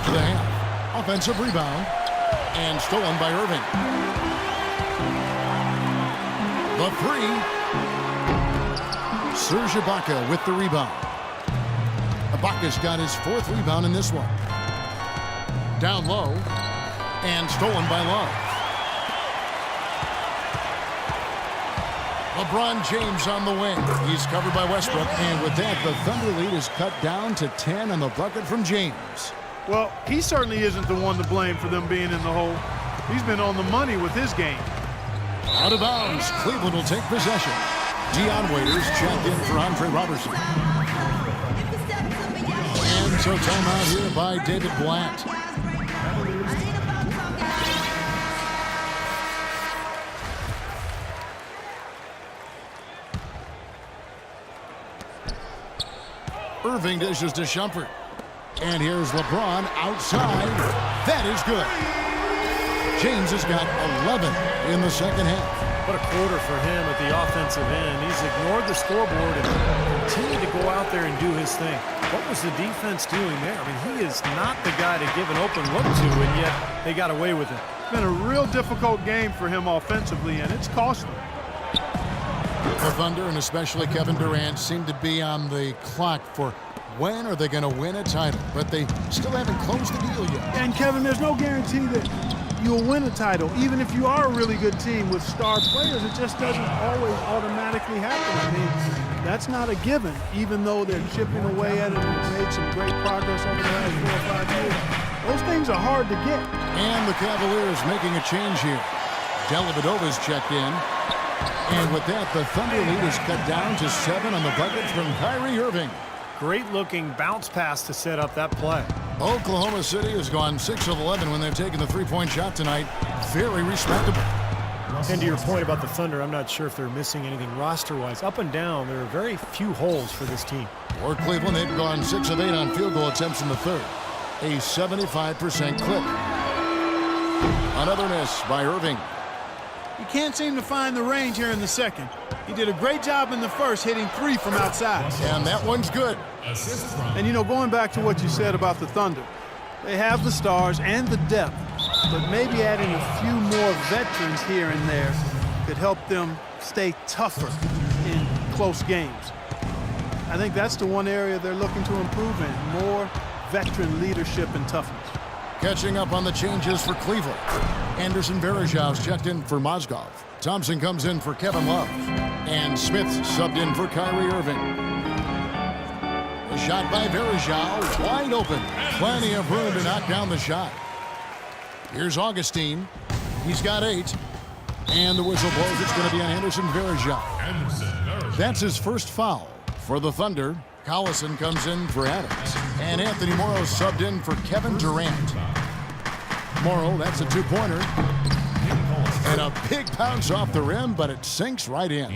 start to the half. Offensive rebound. And stolen by Irving. The three. Serge Ibaka with the rebound. Ibaka's got his 4th rebound in this one. Down low. And stolen by Love. LeBron James on the wing. He's covered by Westbrook. And with that, the Thunder lead is cut down to 10 on the bucket from James. Well, he certainly isn't the one to blame for them being in the hole. He's been on the money with his game. Out of bounds. Cleveland will take possession. Dion Waiters checked in for Andre Robertson. And so timeout here by David Blatt. Irving dishes to Shumpert. And here's LeBron outside. That is good. James has got 11 in the second half. What a quarter for him at the offensive end. He's ignored the scoreboard and continued to go out there and do his thing. What was the defense doing there? I mean, he is not the guy to give an open look to, and yet they got away with it. It's been a real difficult game for him offensively, and it's cost him. The Thunder, and especially Kevin Durant, seem to be on the clock for when are they going to win a title, but they still haven't closed the deal yet. And Kevin, there's no guarantee that you'll win a title. Even if you are a really good team with star players, it just doesn't always automatically happen. I mean, that's not a given, even though they're chipping away at it and made some great progress over the last 4 or 5 years. Those things are hard to get. And the Cavaliers making a change here. Dellavedova's checked in. And with that, the Thunder lead is cut down to 7 on the bucket from Kyrie Irving. Great-looking bounce pass to set up that play. Oklahoma City has gone 6 of 11 when they've taken the three-point shot tonight. Very respectable. And to your point about the Thunder, I'm not sure if they're missing anything roster-wise. Up and down, there are very few holes for this team. For Cleveland, they've gone 6 of 8 on field goal attempts in the third. A 75% clip. Another miss by Irving. He can't seem to find the range here in the second. He did a great job in the first, hitting 3 from outside. And that one's good. And, you know, going back to what you said about the Thunder, they have the stars and the depth, but maybe adding a few more veterans here and there could help them stay tougher in close games. I think that's the one area they're looking to improve in, more veteran leadership and toughness. Catching up on the changes for Cleveland. Anderson Varejau's checked in for Mozgov. Thompson comes in for Kevin Love. And Smith subbed in for Kyrie Irving. A shot by Varejao, wide open. Plenty of room to knock down the shot. Here's Augustine. He's got 8. And the whistle blows. It's going to be on Anderson Varejao. That's his first foul for the Thunder. Collison comes in for Adams. And Anthony Morrow subbed in for Kevin Durant. Morrow, that's a 2-pointer. And a big bounce off the rim, but it sinks right in.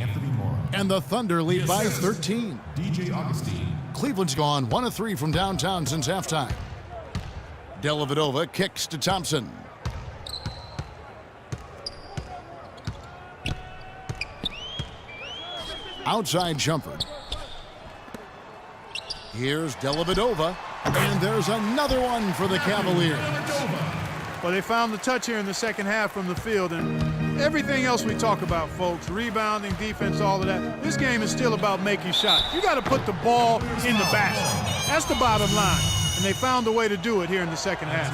And the Thunder lead by 13. DJ Augustine. Cleveland's gone 1 of 3 from downtown since halftime. Dellavedova kicks to Thompson. Outside jumper. Here's Dellavedova. And there's another one for the Cavaliers. Well, they found the touch here in the second half from the field, and everything else we talk about, folks, rebounding, defense, all of that, this game is still about making shots. You got to put the ball in the basket. That's the bottom line, and they found a way to do it here in the second half.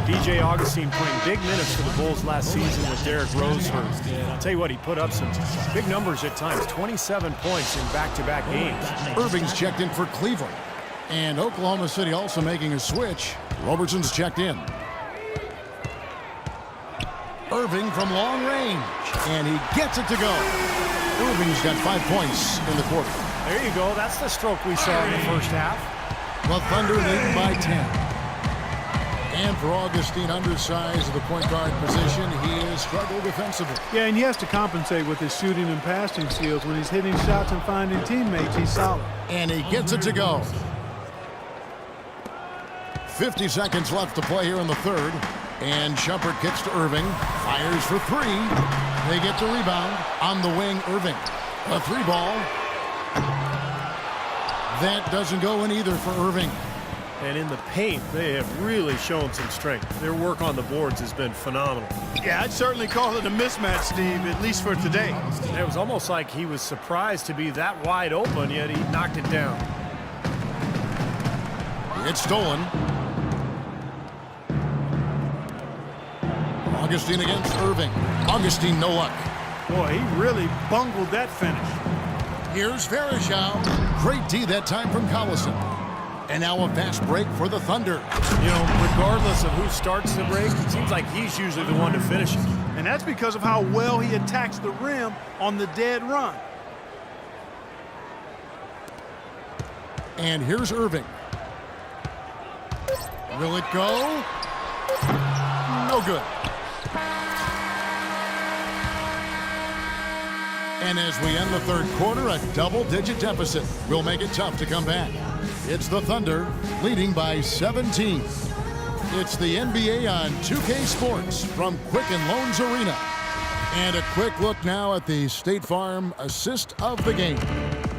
DJ Augustine playing big minutes for the Bulls last season with Derrick Rose hurt. And I'll tell you what, he put up some big numbers at times, 27 points in back-to-back games. Irving's checked in for Cleveland. And Oklahoma City also making a switch. Robertson's checked in. Irving from long range, and he gets it to go. Irving's got 5 points in the quarter. There you go. That's the stroke we saw in the first half. The Thunder leading by 10. And for Augustine, undersized at the point guard position, he has struggled defensively. Yeah, and he has to compensate with his shooting and passing skills. When he's hitting shots and finding teammates, he's solid. And he gets it to go. 50 seconds left to play here in the third. And Shumpert kicks to Irving. Fires for 3. They get the rebound. On the wing, Irving. A 3 ball. That doesn't go in either for Irving. And in the paint, they have really shown some strength. Their work on the boards has been phenomenal. Yeah, I'd certainly call it a mismatch, Steve, at least for today. It was almost like he was surprised to be that wide open, yet he knocked it down. It's stolen. Augustine against Irving. Augustine, no luck. Boy, he really bungled that finish. Here's Verejao. Great D that time from Collison. And now a fast break for the Thunder. You know, regardless of who starts the break, it seems like he's usually the one to finish it. And that's because of how well he attacks the rim on the dead run. And here's Irving. Will it go? No good. And as we end the third quarter, a double-digit deficit will make it tough to come back. It's the Thunder leading by 17. It's the NBA on 2K Sports from Quicken Loans Arena. And a quick look now at the State Farm assist of the game.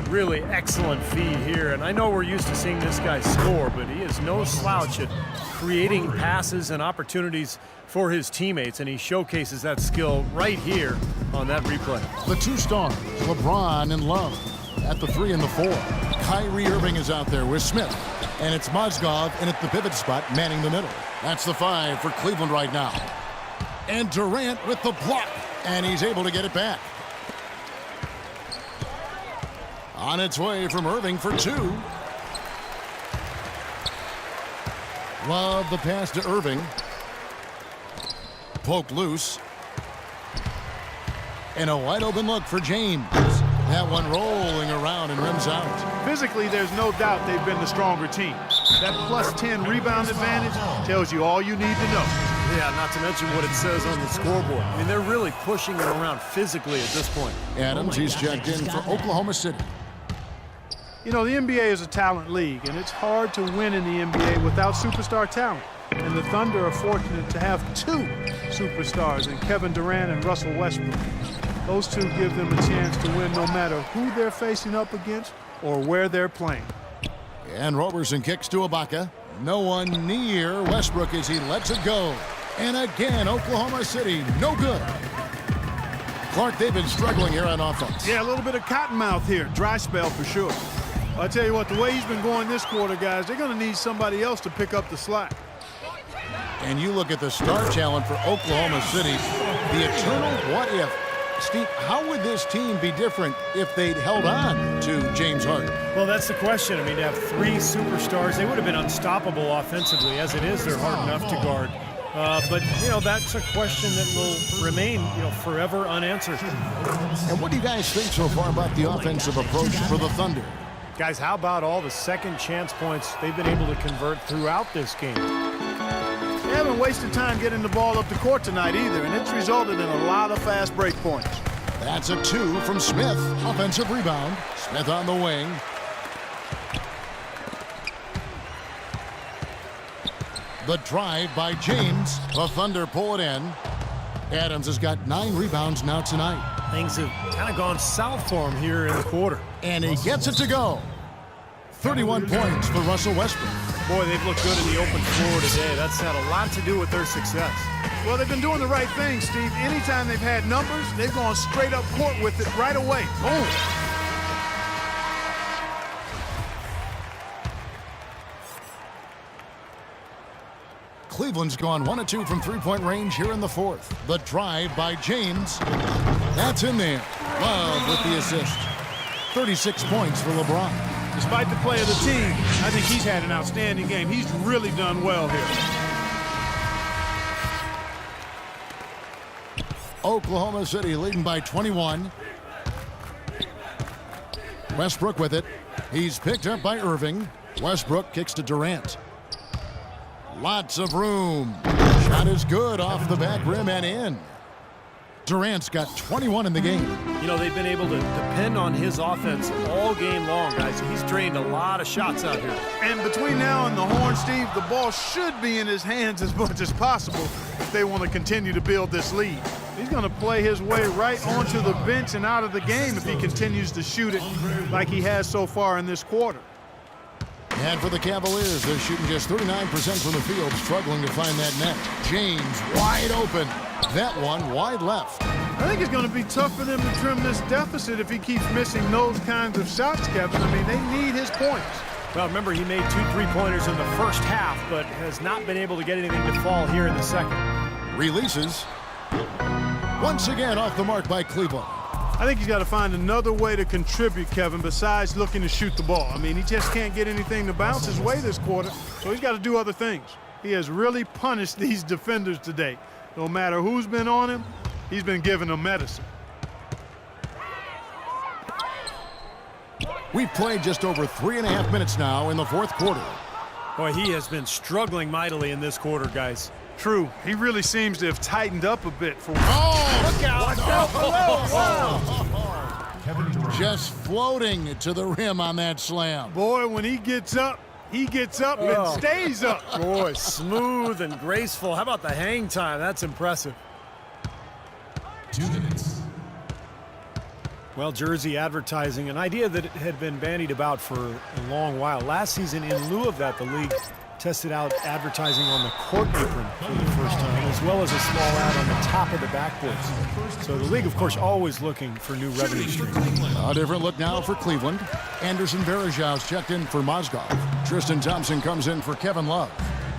Really excellent feed here, and I know we're used to seeing this guy score, but he is no slouch at creating passes and opportunities for his teammates, and he showcases that skill right here on that replay. The two stars, LeBron and Love, at the 3 and the 4. Kyrie Irving is out there with Smith, and it's Mozgov in at the pivot spot, manning the middle. That's the 5 for Cleveland right now. And Durant with the block, and he's able to get it back. On its way from Irving for 2. Love the pass to Irving. Poked loose. And a wide open look for James. That one rolling around and rims out. Physically, there's no doubt they've been the stronger team. That plus 10 rebound advantage tells you all you need to know. Yeah, not to mention what it says on the scoreboard. I mean, they're really pushing it around physically at this point. Adams, he's checked in for Oklahoma City. You know, the NBA is a talent league, and it's hard to win in the NBA without superstar talent. And the Thunder are fortunate to have 2 superstars in Kevin Durant and Russell Westbrook. Those 2 give them a chance to win no matter who they're facing up against or where they're playing. And Roberson kicks to Ibaka. No one near Westbrook as he lets it go. And again, Oklahoma City, no good. Clark, they've been struggling here on offense. Yeah, a little bit of cottonmouth here. Dry spell for sure. I tell you what, the way he's been going this quarter, guys, they're going to need somebody else to pick up the slack. And you look at the star challenge for Oklahoma City, the eternal what if. Steve, how would this team be different if they'd held on to James Harden? Well, that's the question. I mean, to have 3 superstars, they would have been unstoppable offensively. As it is, they're hard enough to guard. But, you know, that's a question that will remain, you know, forever unanswered. And what do you guys think so far about the offensive approach for the Thunder? Guys, how about all the second chance points they've been able to convert throughout this game? They haven't wasted time getting the ball up the court tonight either, and it's resulted in a lot of fast break points. That's a 2 from Smith. Offensive rebound. Smith on the wing. The drive by James. The Thunder pull it in. Adams has got 9 rebounds now tonight. Things have kind of gone south for him here in the quarter. And he gets it to go. 31 points for Russell Westbrook. Boy, they've looked good in the open floor today. That's had a lot to do with their success. Well, they've been doing the right thing, Steve. Anytime they've had numbers, they've gone straight up court with it right away. Boom. Cleveland's gone 1 of 2 from three-point range here in the 4th. The drive by James. That's in there. Love with the assist. 36 points for LeBron. Despite the play of the team, I think he's had an outstanding game. He's really done well here. Oklahoma City leading by 21. Westbrook with it. He's picked up by Irving. Westbrook kicks to Durant. Lots of room. Shot is good off the back rim and in. Durant's got 21 in the game. You know, they've been able to depend on his offense all game long, guys. He's drained a lot of shots out here. And between now and the horn, Steve, the ball should be in his hands as much as possible if they want to continue to build this lead. He's going to play his way right onto the bench and out of the game if he continues to shoot it like he has so far in this quarter. And for the Cavaliers, they're shooting just 39% from the field, struggling to find that net. James wide open. That one wide left. I think it's going to be tough for them to trim this deficit if he keeps missing those kinds of shots, Kevin. I mean, they need his points. Well, remember, he made 2 3-pointers in the first half, but has not been able to get anything to fall here in the second. Releases. Once again off the mark by Cleveland. I think he's got to find another way to contribute, Kevin, besides looking to shoot the ball. I mean, he just can't get anything to bounce his way this quarter, so he's got to do other things. He has really punished these defenders today. No matter who's been on him, he's been giving them medicine. We've played just over 3.5 minutes now in the fourth quarter. Boy, he has been struggling mightily in this quarter, guys. True. He really seems to have tightened up a bit for Oh, Look out! just floating to the rim on that slam. Boy, when he gets up and stays up. Boy, smooth and graceful. How about the hang time? That's impressive. 2 minutes. Well, jersey advertising, an idea that had been bandied about for a long while. Last season, in lieu of that, the league tested out advertising on the court apron for the first time, as well as a small ad on the top of the backboards. So the league, of course, always looking for new revenue streams. A different look now for Cleveland. Anderson Varejão's checked in for Mozgov. Tristan Thompson comes in for Kevin Love.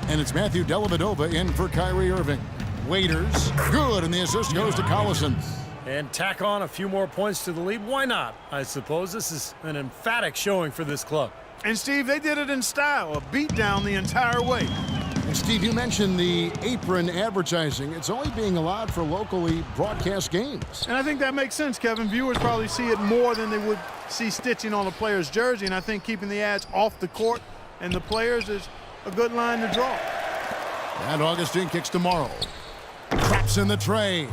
And it's Matthew Dellavedova in for Kyrie Irving. Waiters, good, and the assist goes to Collison. And tack on a few more points to the lead. Why not? I suppose this is an emphatic showing for this club. And, Steve, they did it in style, a beatdown the entire way. And Steve, you mentioned the apron advertising. It's only being allowed for locally broadcast games. And I think that makes sense, Kevin. Viewers probably see it more than they would see stitching on a player's jersey, and I think keeping the ads off the court and the players is a good line to draw. And Augustine kicks to Morrow. Traps in the tray.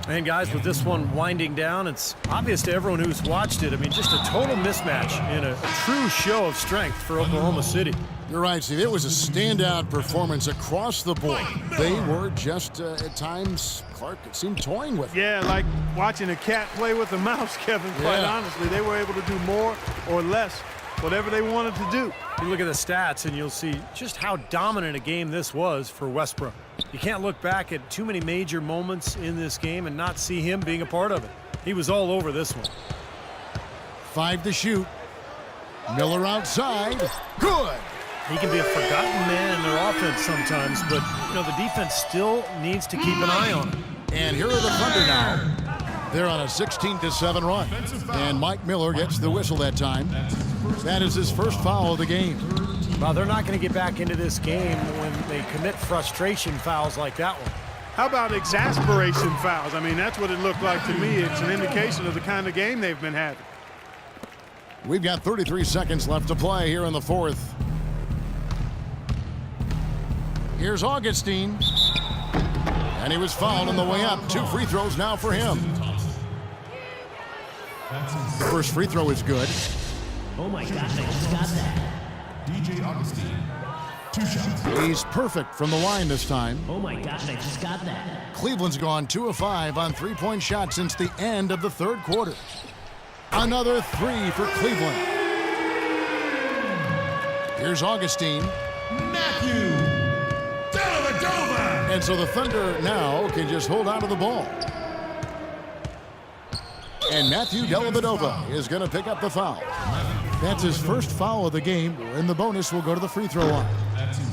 And guys, with this one winding down, it's obvious to everyone who's watched it. I mean, just a total mismatch in a true show of strength for Oklahoma City. You're right, Steve. It was a standout performance across the board. They were just, at times, Clark, it seemed toying with it. Yeah, like watching a cat play with a mouse, Kevin, quite honestly. They were able to do more or less, whatever they wanted to do. You look at the stats and you'll see just how dominant a game this was for Westbrook. You can't look back at too many major moments in this game and not see him being a part of it. He was all over this one. 5 to shoot. Miller outside. Good. He can be a forgotten man in their offense sometimes, but you know the defense still needs to keep an eye on him. And here are the Thunder now. They're on a 16-7 run. And Mike Miller gets the whistle that time. That is his first foul of the game. Well, they're not going to get back into this game when they commit frustration fouls like that one. How about exasperation fouls? I mean, that's what it looked like to me. It's an indication of the kind of game they've been having. We've got 33 seconds left to play here in the fourth. Here's Augustine. And he was fouled on the way up. 2 free throws now for him. The first free throw is good. Oh my gosh, I just got that. DJ Augustine. 2 shots. He's perfect from the line this time. Oh my gosh, I just got that. Cleveland's gone 2 of 5 on 3-point shots since the end of the third quarter. Another 3 for Cleveland. Here's Augustine. Matthew Dellavedova. And so the Thunder now can just hold on to the ball. And Matthew Dellavedova is going to pick up the foul. That's his first foul of the game, and the bonus will go to the free throw line.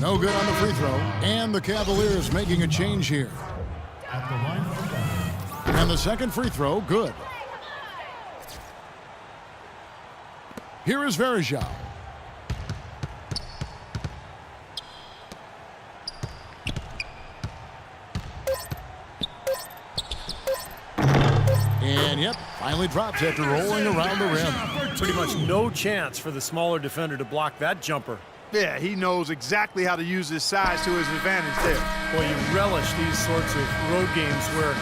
No good on the free throw, and the Cavaliers making a change here. At the line for that. And the second free throw, good. Here is Varejão. And yep, finally drops after rolling around the rim. Pretty much no chance for the smaller defender to block that jumper. Yeah, he knows exactly how to use his size to his advantage there. Boy, you relish these sorts of road games where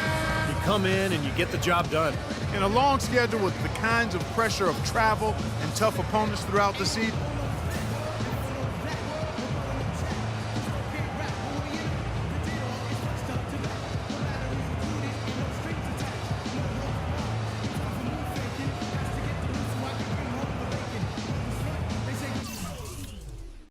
you come in and you get the job done. In a long schedule with the kinds of pressure of travel and tough opponents throughout the season,